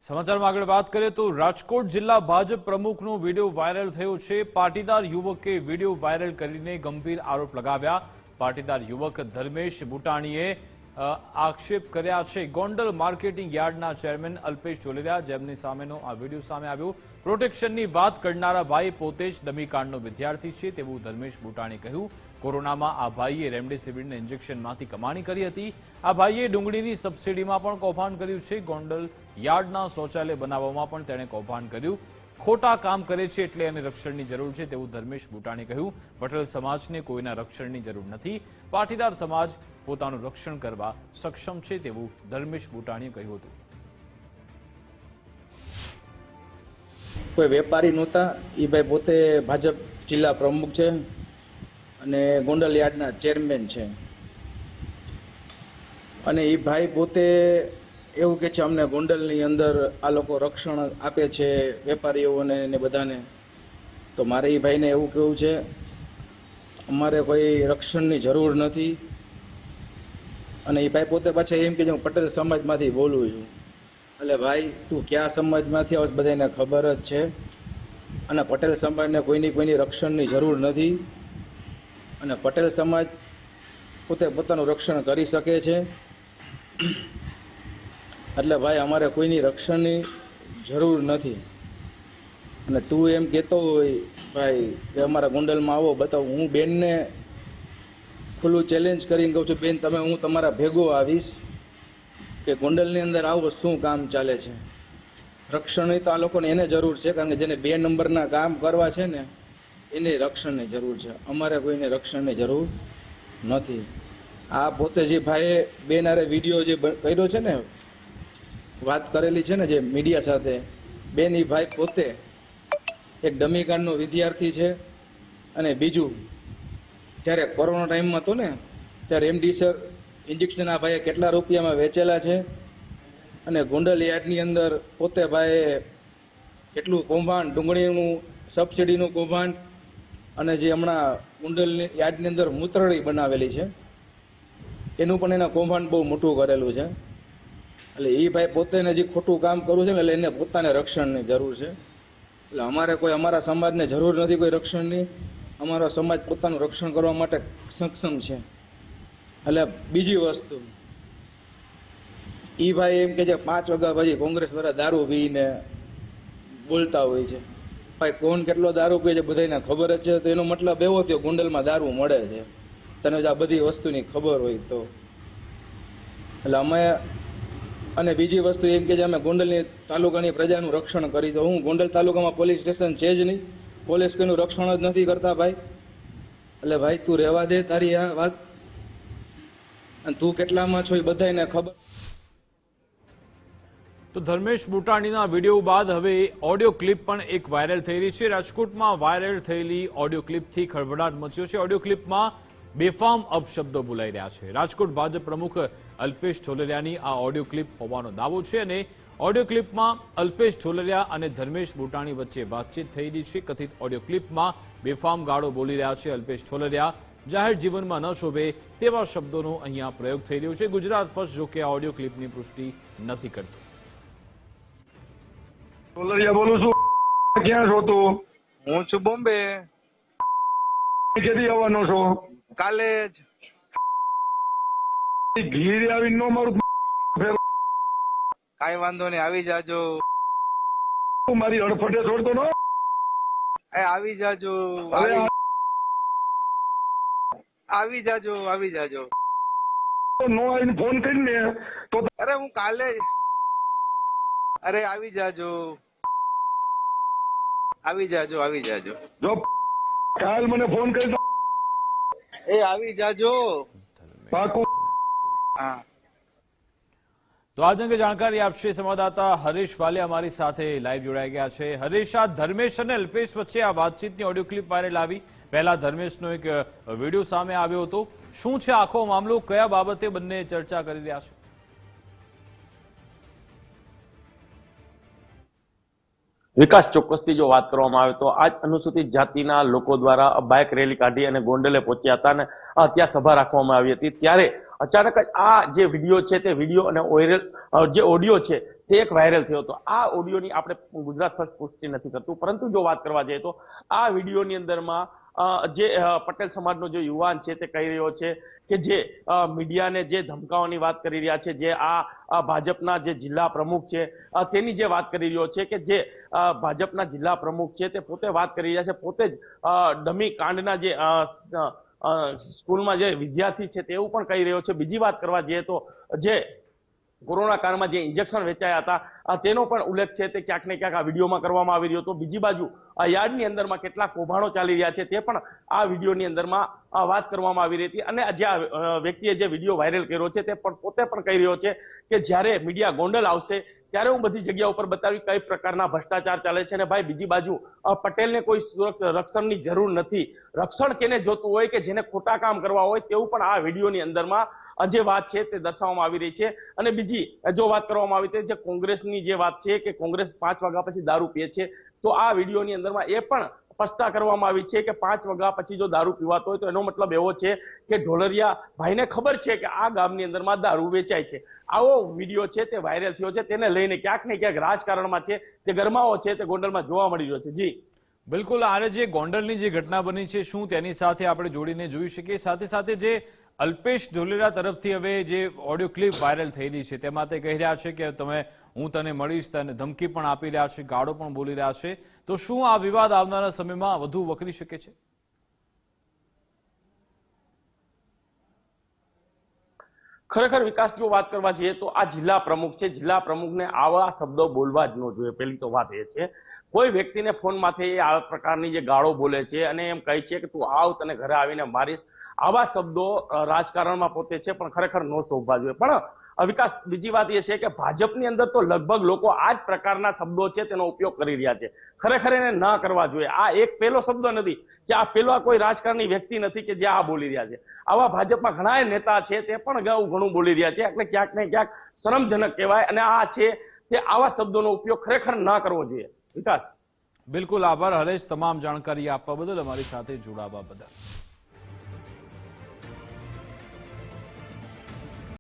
સમાચારમાં આગળ વાત કરીએ તો રાજકોટ જિલ્લા ભાજપ પ્રમુખનો વિડીયો વાયરલ થયો છે। પાટીદાર યુવકે વિડીયો વાયરલ કરીને ગંભીર આરોપ લગાવ્યા। પાટીદાર યુવક ધર્મેશ બુટાણીએ આક્ષેપ કર્યા છે ગોંડલ માર્કેટિંગ યાર્ડના ચેરમેન અલ્પેશ ઢોલેરિયા, જેમની સામેનો આ વિડીયો સામે આવ્યો। પ્રોટેક્શનની વાત કરનારા ભાઈ પોતે જ ડમી કાંડનો વિદ્યાર્થી છે તેવું ધર્મેશ બુટાણીએ કહ્યું। કોરોનામાં આ ભાઈએ રેમડેસિવિરના ઇન્જેક્શનમાંથી કમાણી કરી હતી। આ ભાઈએ ડુંગળીની સબસિડીમાં પણ કૌભાંડ કર્યું છે। ગોંડલ યાર્ડના શૌચાલય બનાવવામાં પણ તેણે કૌભાંડ કર્યું। ખોટા કામ કરે છે એટલે એને રક્ષણની જરૂર છે તેવું ધર્મેશ બુટાણીએ કહ્યું। પટેલ સમાજને કોઈના રક્ષણની જરૂર નથી, પાટીદાર સમાજ પોતાનું રક્ષણ કરવા સક્ષમ છે તેવું ધર્મેશ બુટાણીએ કહ્યું હતું। કોઈ વેપારી નહોતા, એ ભાઈ પોતે ભાજપ જિલ્લા પ્રમુખ છે અને ગોંડલ યાર્ડના ચેરમેન છે। અને એ ભાઈ પોતે એવું કહે છે અમને ગોંડલની અંદર આ લોકો રક્ષણ આપે છે વેપારીઓને ને બધાને। તો મારે એ ભાઈને એવું કહેવું છે અમારે કોઈ રક્ષણની જરૂર નથી। અને એ ભાઈ પોતે પાછા એમ કે હું પટેલ સમાજમાંથી બોલું છું। એટલે ભાઈ તું કયા સમાજમાંથી આવે બધાને ખબર જ છે। અને પટેલ સમાજને કોઈની રક્ષણની જરૂર નથી અને પટેલ સમાજ પોતે પોતાનું રક્ષણ કરી શકે છે। એટલે ભાઈ અમારે કોઈની રક્ષણની જરૂર નથી। અને તું એમ કહેતો હોય ભાઈ કે અમારા ગોંડલમાં આવો બતાવો, હું બેનને ખુલ્લું ચેલેન્જ કરીને કહું છું બેન તમે હું તમારા ભેગો આવીશ કે ગોંડલની અંદર આવો શું કામ ચાલે છે। રક્ષણની તો આ લોકોને એને જરૂર છે, કારણ કે જેને 2 નંબરના કામ કરવા છે ને એને રક્ષણની જરૂર છે, અમારે કોઈને રક્ષણની જરૂર નથી। આ પોતે જે ભાઈએ બેનારે વિડીયો જે કર્યો છે ને, વાત કરેલી છે ને જે મીડિયા સાથે, બેન એ ભાઈ પોતે એક ડમી કાંડનો વિદ્યાર્થી છે। અને બીજું ત્યારે કોરોના ટાઈમમાં હતો ને ત્યારે રેમડેસિવિર ઇન્જેક્શન આ ભાઈએ કેટલા રૂપિયામાં વેચેલા છે। અને ગોંડલ યાર્ડની અંદર પોતે ભાઈએ કેટલું કૌભાંડ, ડુંગળીનું સબસિડીનું કૌભાંડ, અને જે હમણાં ગોંડલ યાર્ડની અંદર મૂત્રળી બનાવેલી છે એનું પણ એના કૌભાંડ બહુ મોટું કરેલું છે। એટલે એ ભાઈ પોતે જે ખોટું કામ કરવું છે ને એટલે એને પોતાને રક્ષણની જરૂર છે। એટલે અમારે કોઈ અમારા સમાજને જરૂર નથી કોઈ રક્ષણની, અમારો સમાજ પોતાનું રક્ષણ કરવા માટે સક્ષમ છે। એટલે બીજી વસ્તુ એ ભાઈ એમ કે જે 5 વાગ્યા પછી કોંગ્રેસ વાળા દારૂ પીને બોલતા હોય છે। ભાઈ કોણ કેટલો દારૂ પીએ છે બધાને ખબર જ છે, તો એનો મતલબ એવો થયો ગોંડલમાં દારૂ મળે છે, તને જ આ બધી વસ્તુની ખબર હોય તો। એટલે અમે અને બીજી વસ્તુ એમ કે જે અમે ગોંડલની તાલુકાની પ્રજાનું રક્ષણ કરી, તો હું ગોંડલ તાલુકામાં પોલીસ સ્ટેશન છે જ નહીં, પોલીસ કોઈનું રક્ષણ જ નથી કરતા ભાઈ। એટલે ભાઈ તું રહેવા દે તારી આ વાત, અને તું કેટલામાં છો એ બધાને ખબર। તો ધર્મેશ બુટાણીના વિડીયો બાદ હવે ઓડિયો ક્લિપ પણ એક વાયરલ થઈ રહી છે। રાજકોટમાં વાયરલ થયેલી ઓડિયો ક્લિપથી ખળભળાટ મચ્યો છે। ઓડિયો ક્લિપમાં બેફામ અપશબ્દો બોલાઈ રહ્યા છે। રાજકોટ ભાજપ પ્રમુખ અલ્પેશ ઢોલેરિયાની આ ઓડિયો ક્લિપ હોવાનો દાવો છે અને ઓડિયો ક્લિપમાં અલ્પેશ ઢોલેરિયા અને ધર્મેશ બુટાણી વચ્ચે વાતચીત થઈ રહી છે। કથિત ઓડિયો ક્લિપમાં બેફામ ગાળો બોલી રહ્યા છે અલ્પેશ ઢોલેરિયા। જાહેર જીવનમાં ન શોભે તેવા શબ્દોનો અહીંયા પ્રયોગ થઈ રહ્યો છે। ગુજરાત ફર્સ્ટ જોકે આ ઓડિયો ક્લિપની પુષ્ટિ નથી કરતું। ઢોલેરિયા બોલું છું, ક્યાં છો તું? હું છું બોમ્બે। ક્યાંથી આવવાનો છો? કાલે જ ઘીરે આવીને નો મારું કાંઈ વાંધો નહીં, આવી જાજો। મારી હડફટે છોડતો નો, આવી જાજો, આવી જાજો, આવી જાજો। નો આવીને ફોન કરીને તો અરે હું કાલે અરે આવી જાજો, આવી જાજો, આવી જાજો। જો કાલ મને ફોન કરી તો આવી જાજો। પાકું। હા, તો આજ અંગે જાણકારી આપશે સંવાદદાતા હરીશ વાલિયા અમારી સાથે લાઈવ જોડાઈ ગયા છે। હરીશ, આ ધર્મેશ અને અલ્પેશ વચ્ચે આ વાતચીતની ઓડિયો ક્લિપ વાયરલ આવી, પહેલા ધર્મેશનો એક વિડીયો સામે આવ્યો હતો, શું છે આખો મામલો, કયા બાબતે બંને ચર્ચા કરી રહ્યા છે? વિકાસ, ચોક્કસથી જો વાત કરવામાં આવે તો આજ અનુસૂચિત જાતિના લોકો દ્વારા બાઇક રેલી કાઢી અને ગોંડલે પહોંચ્યા હતા અને ત્યાં સભા રાખવામાં આવી હતી। ત્યારે અચાનક જ આ જે વિડીયો છે તે વિડીયો અને જે ઓડિયો છે તે એક વાયરલ થયો હતો. આ ઓડિયોની આપણે ગુજરાત ફર્સ્ટ પુષ્ટિ નથી કરતું, પરંતુ જો વાત કરવા જઈએ તો આ વિડીયોની અંદરમાં જે પટેલ સમાજનો જે યુવાન છે તે કહી રહ્યો છે કે જે મીડિયાને જે ધમકાવવાની વાત કરી રહ્યા છે, જે આ ભાજપના જે જિલ્લા પ્રમુખ છે તેની જે વાત કરી રહ્યો છે કે જે ભાજપના જિલ્લા પ્રમુખ છે તે પોતે વાત કરી રહ્યા છે, પોતે જ ડમી કાંડના જે સ્કૂલમાં જે વિદ્યાર્થી છે તેવું પણ કહી રહ્યો છે. બીજી વાત કરવા જઈએ તો જે કોરોના કાળમાં જે ઇન્જેક્શન વેચાયા હતા તેનો પણ ઉલ્લેખ છે તે ક્યાંક ને ક્યાંક આ વિડીયોમાં કરવામાં આવી રહ્યો હતો. બીજી બાજુ આ યાર્ડની અંદરમાં કેટલાક કૌભાંડો ચાલી રહ્યા છે તે પણ આ વિડીયોની અંદરમાં વાત કરવામાં આવી રહી હતી. અને જે આ વ્યક્તિએ જે વિડીયો વાયરલ કર્યો છે તે પણ પોતે પણ કહી રહ્યો છે કે જ્યારે મીડિયા ગોંડલ આવશે ત્યારે હું બધી જગ્યા ઉપર બતાવી કઈ પ્રકારના ભ્રષ્ટાચાર ચાલે છે. અને ભાઈ બીજી બાજુ પટેલને કોઈ રક્ષણની જરૂર નથી. રક્ષણ કેને જોતું હોય કે જેને ખોટા કામ કરવા હોય તેવું પણ આ વિડીયોની અંદરમાં જે વાત છે તે દર્શાવવામાં આવી રહી છે. અને બીજી જો વાત કરવામાં આવી છે જે કોંગ્રેસની જે વાત છે કે કોંગ્રેસ 5 વાગ્યા પછી દારૂ પીએ છે, તો આ વિડીયોની અંદરમાં એ પણ સ્પષ્ટતા કરવામાં આવી છે કે 5 વાગ્યા પછી જો દારૂ પીવાતો હોય તો એનો મતલબ એવો છે કે ઢોલરિયા ભાઈને ખબર છે કે આ ગામની અંદરમાં દારૂ વેચાય છે. આવો વિડીયો છે તે વાયરલ થયો છે, તેને લઈને ક્યાંક ને ક્યાંક રાજકારણમાં છે તે ગરમાવો છે તે ગોંડલમાં જોવા મળી રહ્યો છે. જી બિલકુલ, આરે જે ગોંડલની જે ઘટના બની છે શું તેની સાથે આપણે જોડીને જોઈ શકીએ? સાથે સાથે જે અલ્પેશ ઢોલેરા તરફથી હવે જે ઓડિયો ક્લિપ વાયરલ થયેલી છે તેમાં તે કહી રહ્યા છે કે હું તને મળીશ, તને ધમકી પણ આપી રહ્યા છે, ગાળો પણ બોલી રહ્યા છે. તો શું આ વિવાદ આવનારા સમયમાં વધુ વકરી શકે છે? ખરેખર વિકાસ જો વાત કરવા જઈએ તો આ જિલ્લા પ્રમુખ છે, જિલ્લા પ્રમુખને આવા શબ્દો બોલવા જ ન જોઈએ. પહેલી તો વાત એ છે, કોઈ વ્યક્તિને ફોનમાંથી આ પ્રકારની જે ગાળો બોલે છે અને એમ કહે છે કે તું આવ, તને ઘરે આવીને મારીશ, આવા શબ્દો રાજકારણમાં પોતે છે પણ ખરેખર ન શોભવા જોઈએ. પણ વિકાસ બીજી વાત એ છે કે ભાજપની અંદર તો લગભગ લોકો આ જ પ્રકારના શબ્દો છે તેનો ઉપયોગ કરી રહ્યા છે. ખરેખર એને ના કરવા જોઈએ. આ એક પહેલો શબ્દ નથી કે આ પેલો કોઈ રાજકારણી વ્યક્તિ નથી કે જે આ બોલી રહ્યા છે. આવા ભાજપમાં ઘણા નેતા છે તે પણ ઘણું બોલી રહ્યા છે, એટલે ક્યાંક ને ક્યાંક શરમજનક કહેવાય. અને આ છે તે આવા શબ્દોનો ઉપયોગ ખરેખર ના કરવો જોઈએ. વિકાસ બિલકુલ, આભાર હરેશ તમામ જાણકારી આપવા બદલ, અમારી સાથે જોડાવા બદલ.